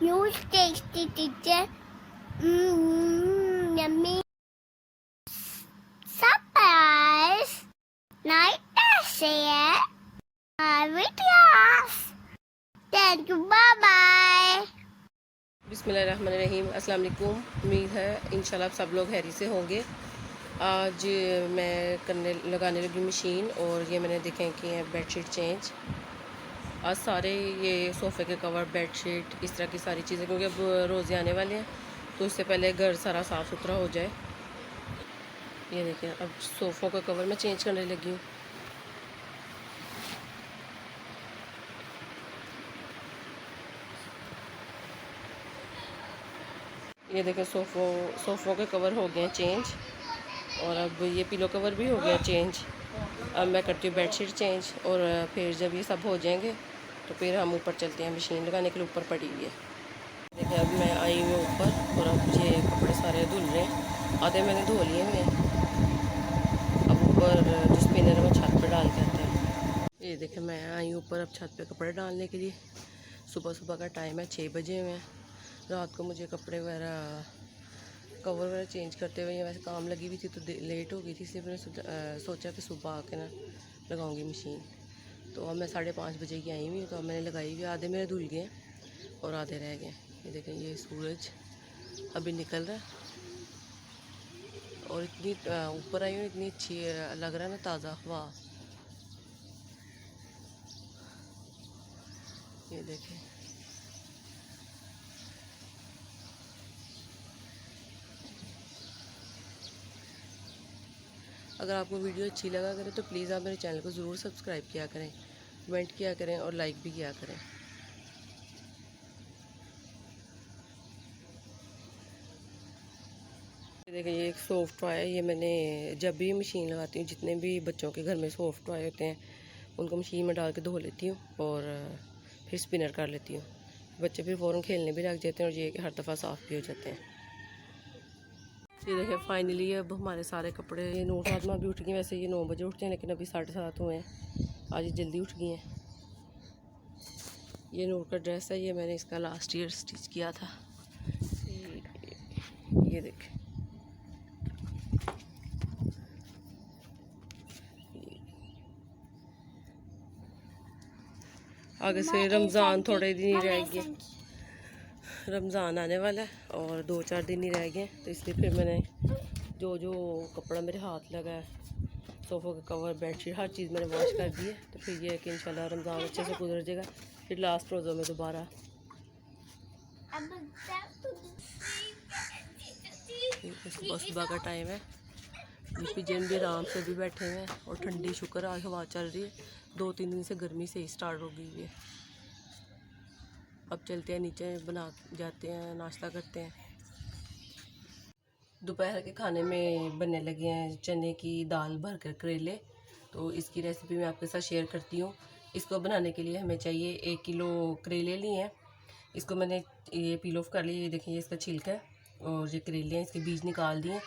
huge tasty teacher. Yummy. Surprise. Night share. Videos. Thank you. Bye bye. बिस्मिल्लाहिर्रहमानिर्रहीम। अस्सलाम वालेकुम। उम्मीद है इंशाल्लाह आप सब लोग हैरी से होंगे। आज मैं लगाने लगी मशीन और ये मैंने देखें कि है बेडशीट चेंज। आज सारे ये सोफ़े के कवर, बेडशीट, इस तरह की सारी चीज़ें, क्योंकि अब रोज़े आने वाले हैं तो उससे पहले घर सारा साफ़ सुथरा हो जाए। ये देखें, अब सोफ़ों का कवर मैं चेंज करने लगी हूँ। ये देखें, सोफ़ों के कवर हो गए हैं चेंज और अब ये पिलो कवर भी हो गया चेंज। अब मैं करती हूँ बेडशीट चेंज और फिर जब ये सब हो जाएंगे तो फिर हम ऊपर चलते हैं। मशीन लगाने के लिए ऊपर पड़ी हुई है। देखिए, अब मैं आई हूँ ऊपर और अब ये कपड़े सारे धुल रहे हैं। आधे मैंने धो लिए हुए हैं। अब ऊपर जो स्पिनर है वो छत पर डाल के आते हैं। ये देखें, मैं आई हूँ ऊपर अब छत पे कपड़े डालने के लिए। सुबह सुबह का टाइम है, 6 बजे हुए हैं। रात को मुझे कपड़े वगैरह, कवर वगैरह चेंज करते हुए वैसे काम लगी हुई थी तो लेट हो गई थी, इसलिए मैंने सोचा कि सुबह आके ना लगाऊंगी मशीन। तो अब मैं 5:30 बजे की आई हुई हूँ। तो अब मैंने लगाई हुई, आधे मेरे धुल गए और आधे रह गए। ये देखें, ये सूरज अभी निकल रहा है और इतनी ऊपर आई हूँ, इतनी अच्छी लग रहा है ना, ताज़ा हवा। ये देखें, अगर आपको वीडियो अच्छी लगा करे तो प्लीज़ आप मेरे चैनल को ज़रूर सब्सक्राइब किया करें, कमेंट किया करें और लाइक भी किया करें। देखिए, ये एक सॉफ्ट टॉय है। ये मैंने जब भी मशीन लगाती हूँ, जितने भी बच्चों के घर में सॉफ्ट टॉय होते हैं उनको मशीन में डाल के धो लेती हूँ और फिर स्पिनर कर लेती हूँ। बच्चे फिर फ़ौरन खेलने भी लग जाते हैं और ये कि हर दफ़ा साफ़ भी हो जाते हैं। ये देखिए, फाइनली अब हमारे सारे कपड़े, ये नूर फातिमा भी उठ गई। वैसे ये 9 बजे उठते हैं लेकिन अभी 7:30 हुए हैं। आज ये जल्दी उठ गई हैं। ये नूर का ड्रेस है, ये मैंने इसका लास्ट ईयर स्टिच किया था। ये देखें, आगे से रमज़ान थोड़े दिन ही रह गए। रमज़ान आने वाला है और 2-4 दिन ही रह गए, तो इसलिए फिर मैंने जो जो कपड़ा मेरे हाथ लगा है, सोफ़ों का कवर, बेडशीट, हर चीज़ मैंने वॉश कर दी है। तो फिर ये है कि इंशाल्लाह रमज़ान अच्छे से गुजर जाएगा। फिर लास्ट रोज़ों में दोबारा सुबह सुबह का टाइम है। पिजन भी आराम से भी बैठे हुए हैं और ठंडी, शुक्र आज हवा चल रही है। 2-3 दिन से गर्मी से ही स्टार्ट हो गई है। अब चलते हैं नीचे, बना जाते हैं, नाश्ता करते हैं। दोपहर के खाने में बनने लगे हैं चने की दाल भरकर करेले। तो इसकी रेसिपी मैं आपके साथ शेयर करती हूँ। इसको बनाने के लिए हमें चाहिए 1 किलो करेले लिए हैं। इसको मैंने ये पील ऑफ कर लिया। ये देखिए, इसका छिलका है और ये करेले हैं, इसके बीज निकाल दिए।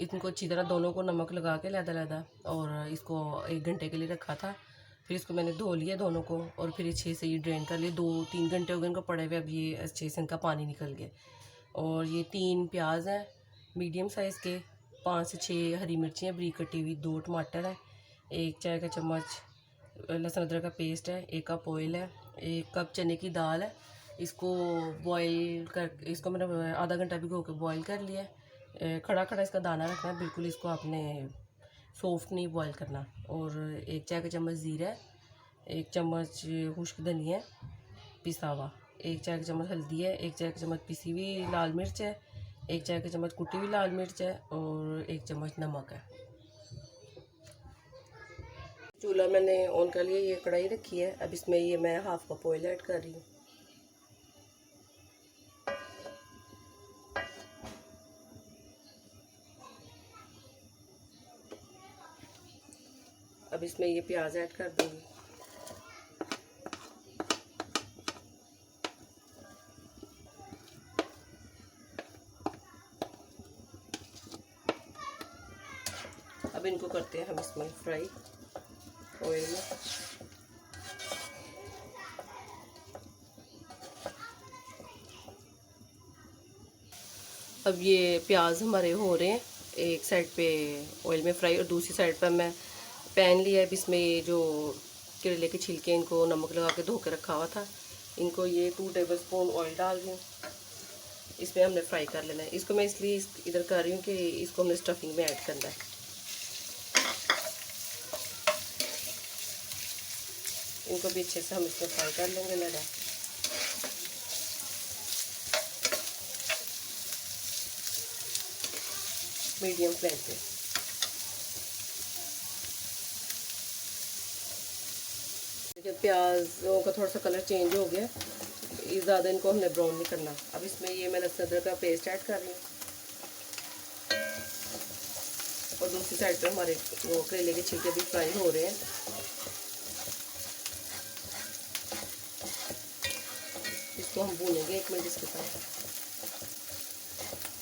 इनको अच्छी तरह दोनों को नमक लगा के लहदा और इसको 1 घंटे के लिए रखा था। फिर इसको मैंने धो लिया दोनों को और फिर अच्छे से ये ड्रेन कर लिया। 2-3 घंटे हो गए इनको पड़े हुए। अब ये अच्छे से इनका पानी निकल गया। और ये 3 प्याज हैं मीडियम साइज़ के, 5 से 6 हरी मिर्ची हैं बरीक कटी हुई, 2 टमाटर है, 1 चाय का चम्मच लहसुन अदरक का पेस्ट है, 1 कप ऑयल है, 1 कप चने की दाल है। इसको बॉईल कर, इसको मैंने आधा घंटा भिगो के बॉईल कर लिया है। खड़ा खड़ा इसका दाना रखना है, बिल्कुल इसको आपने सॉफ्ट नहीं बॉईल करना। और 1 चाय का चम्मच ज़ीरा है, 1 चम्मच खुश्क धनिया पिसा हुआ, 1 चाय का चम्मच हल्दी है, 1 चाय का चम्मच पिसी हुई लाल मिर्च है, 1 चाय का चम्मच कुटी हुई लाल मिर्च है और 1 चम्मच नमक है। चूल्हा मैंने ऑन कर लिया। ये कढ़ाई रखी है। अब इसमें ये मैं 1/2 कप ऑयल ऐड कर रही हूँ। अब इसमें ये प्याज ऐड कर दूँगी। अब इनको करते हैं हम इसमें फ्राई ऑयल में। अब ये प्याज हमारे हो रहे हैं, एक साइड पे ऑयल में फ्राई और दूसरी साइड पर मैं पैन लिया है। अब इसमें ये जो करेले के छिलके इनको नमक लगा के धो के रखा हुआ था, इनको ये 2 टेबलस्पून ऑयल डाल रही हूँ। इसमें हमने फ्राई कर लेना है। इसको मैं इसलिए इधर कर रही हूँ कि इसको हमने स्टफिंग में ऐड करना है। इनको भी अच्छे से हम इसमें फ्राई कर लेंगे लड़ा मीडियम फ्लेम पे। देखिए प्याज़ों का थोड़ा सा कलर चेंज हो गया, ज़्यादा इनको हमने ब्राउन नहीं करना। अब इसमें ये मैं लहसुन अदरक का पेस्ट ऐड कर रही हूँ और दूसरी साइड पे हमारे वो करेले के छिलके भी फ्राई हो रहे हैं। इसको हम भूनेंगे 1 मिनट इसके साथ।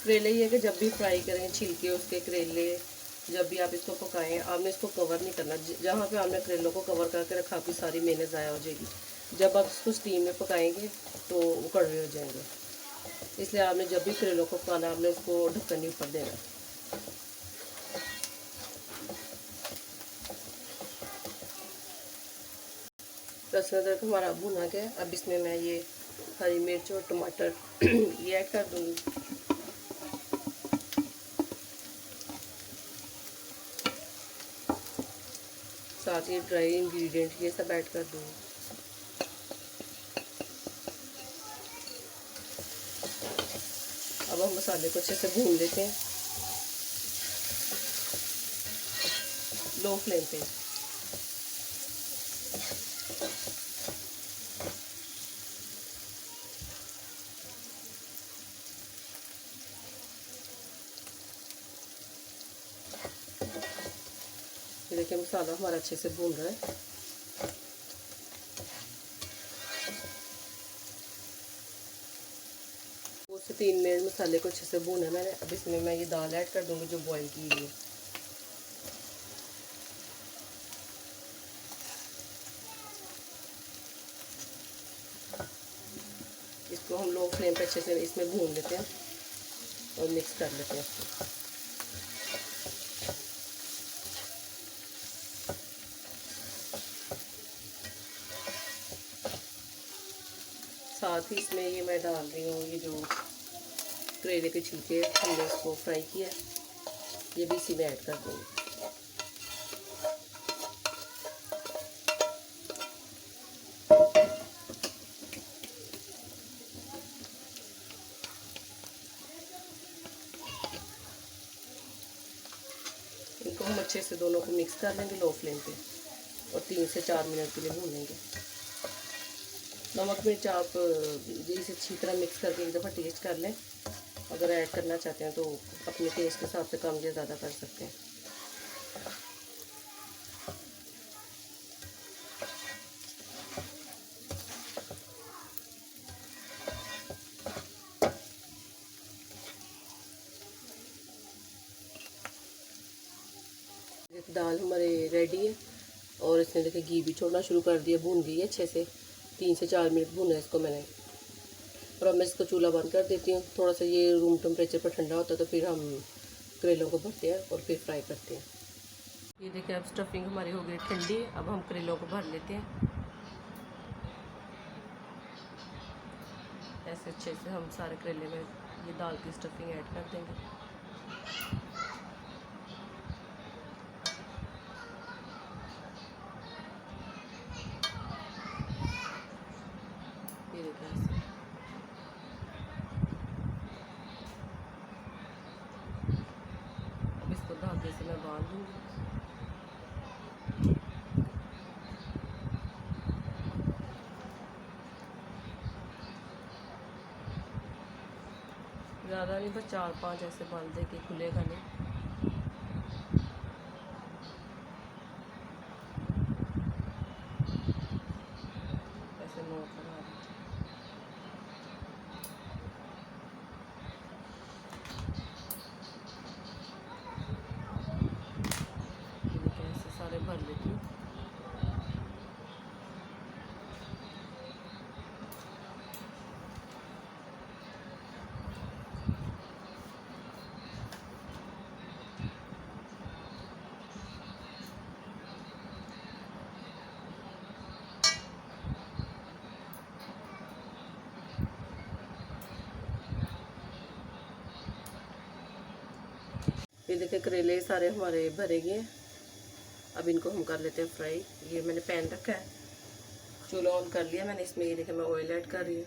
करेले ये है कि जब भी फ्राई करें छिलके उसके करेले, जब भी आप इसको पकाएं, आपने इसको कवर नहीं करना। जहाँ पे आपने करेलों को कवर करके रखा, आपकी सारी मेहनत ज़ाया हो जाएगी। जब आप इसको स्टीम में पकाएंगे तो वो कड़वे हो जाएंगे। इसलिए आपने जब भी करेलों को पकाना, आपने उसको ढक्कन नहीं ऊपर देना। लहसुन अदरक हमारा भुना गया। अब इसमें मैं ये हरी मिर्च और टमाटर ये ऐड कर दूँगी। साथ ही ड्राई इंग्रेडिएंट ये सब ऐड कर दूँगी। अब हम मसाले को अच्छे से भून लेते हैं लो फ्लेम पे। देखिए मसाला हमारा अच्छे से भून रहा है। 2 से 3 मिनट मसाले को अच्छे से भूना मैंने। अब इसमें मैं ये दाल ऐड कर दूँगी जो बॉईल की हुई है। इसको हम लो फ्लेम पे अच्छे से इसमें भून लेते हैं और मिक्स कर लेते हैं इसको। साथ ही इसमें ये मैं डाल रही हूँ ये जो करेले के छिलके हमने इसको फ्राई किया, ये भी इसी में ऐड कर दूँगी। इनको हम अच्छे से दोनों को मिक्स कर लेंगे लो फ्लेम पे और 3 से 4 मिनट के लिए भूनेंगे। नमक मिर्च आप इसे अच्छी तरह मिक्स करके एक दफ़ा टेस्ट कर लें। अगर ऐड करना चाहते हैं तो अपने टेस्ट के हिसाब से कम या ज़्यादा कर सकते हैं। दाल हमारे रेडी है और इसने देखिए घी भी छोड़ना शुरू कर दिया, भून गई है अच्छे से। 3 से 4 मिनट भूना है इसको मैंने। और अब मैं इसको चूल्हा बंद कर देती हूँ। थोड़ा सा ये रूम टेम्परेचर पर ठंडा होता है तो फिर हम करेलों को भरते हैं और फिर फ्राई करते हैं। ये देखिए अब स्टफिंग हमारी हो गई ठंडी। अब हम करेलों को भर लेते हैं। ऐसे अच्छे से हम सारे करेले में ये दाल की स्टफिंग ऐड कर देंगे। ये देखिए ऐसे। अब इसको धागे से मैं बांध दूँगी। ज़्यादा नहीं, बस 4-5 ऐसे बांध दे कि खुलेगा नहीं। ऐसे नोट लगा दें। ये देखिए ऐसे सारे भर लेती हूँ। ये देखें करेले सारे हमारे भरे गए हैं। अब इनको हम कर लेते हैं फ्राई। ये मैंने पैन रखा है, चूल्हा ऑन कर लिया मैंने। इसमें ये देखें मैं ऑयल ऐड कर रही हूँ।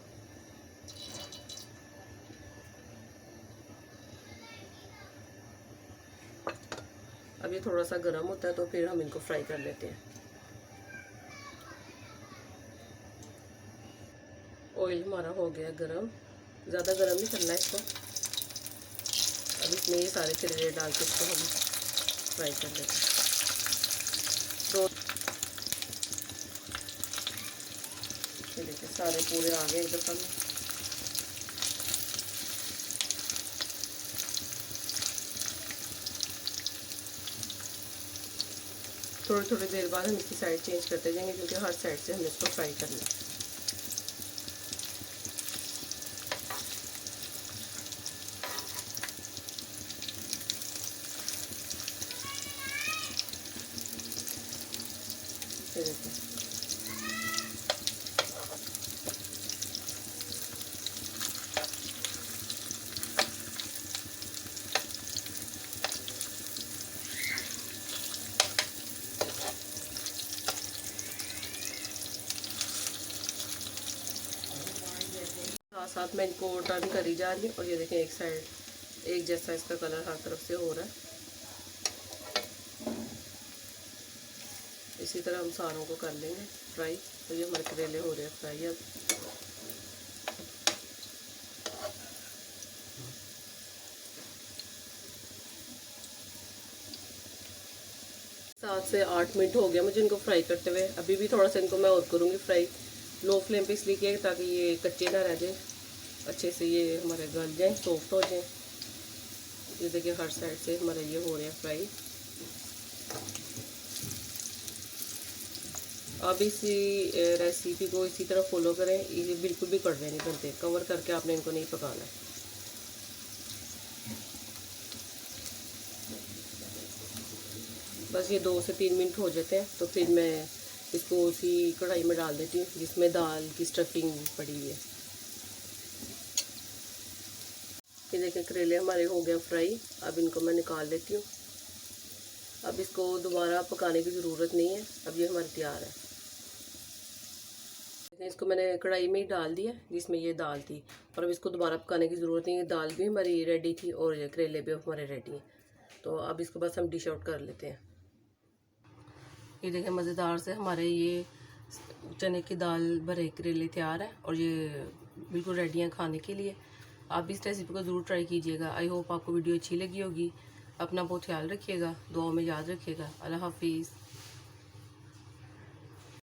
अब ये थोड़ा सा गर्म होता है तो फिर हम इनको फ्राई कर लेते हैं। ऑयल हमारा हो गया गरम, ज़्यादा गरम नहीं करना है इसको। अब इसमें ये सारे करेले डाल के इसको हम फ्राई कर लेते हैं। तो ये देखिए सारे पूरे आ गए एक दफ़ा में। थोड़ी थोड़ी देर बाद हम इसकी साइड चेंज करते जाएंगे, क्योंकि हर साइड से हमें इसको फ्राई करना है। ये देखिए साथ साथ मैं इनको टर्न करी जा रही हूँ। और ये देखें एक साइड एक जैसा इसका कलर हर तरफ से हो रहा है। इसी तरह हम सारों को कर लेंगे फ्राई। तो ये हमारे करेले हो रहे हैं फ्राई। अब सात से 8 मिनट हो गया मुझे इनको फ्राई करते हुए। अभी भी थोड़ा सा इनको मैं और करूँगी फ्राई, लो फ्लेम पे इसलिए किया ताकि ये कच्चे ना रह जाए, अच्छे से ये हमारे गल जाएँ, सॉफ्ट हो जाएँ। ये देखिए हर साइड से हमारे ये हो रहे हैं फ्राई। अब इसी रेसिपी को इसी तरह फॉलो करें, ये बिल्कुल भी कड़वे नहीं बनते। कवर करके आपने इनको नहीं पकाना है। बस ये 2 से 3 मिनट हो जाते हैं तो फिर मैं इसको उसी कढ़ाई में डाल देती हूँ जिसमें दाल की स्टफिंग पड़ी हुई है। ये देखें करेले हमारे हो गए फ्राई। अब इनको मैं निकाल लेती हूँ। अब इसको दोबारा पकाने की ज़रूरत नहीं है, अब ये हमारे तैयार है। इसको मैंने कढ़ाई में ही डाल दिया जिसमें ये दाल थी, और अब इसको दोबारा पकाने की ज़रूरत नहीं है। दाल भी हमारी रेडी थी और ये करेले भी हमारे रेडी हैं। तो अब इसको बस हम डिश आउट कर लेते हैं। ये देखें मज़ेदार से हमारे ये चने की दाल भरे करेले तैयार है और ये बिल्कुल रेडी हैं खाने के लिए। आप इस रेसिपी को ज़रूर ट्राई कीजिएगा। आई होप आपको वीडियो अच्छी लगी होगी। अपना बहुत ख्याल रखिएगा, दुआओं में याद रखिएगा। अल्लाह हाफिज़।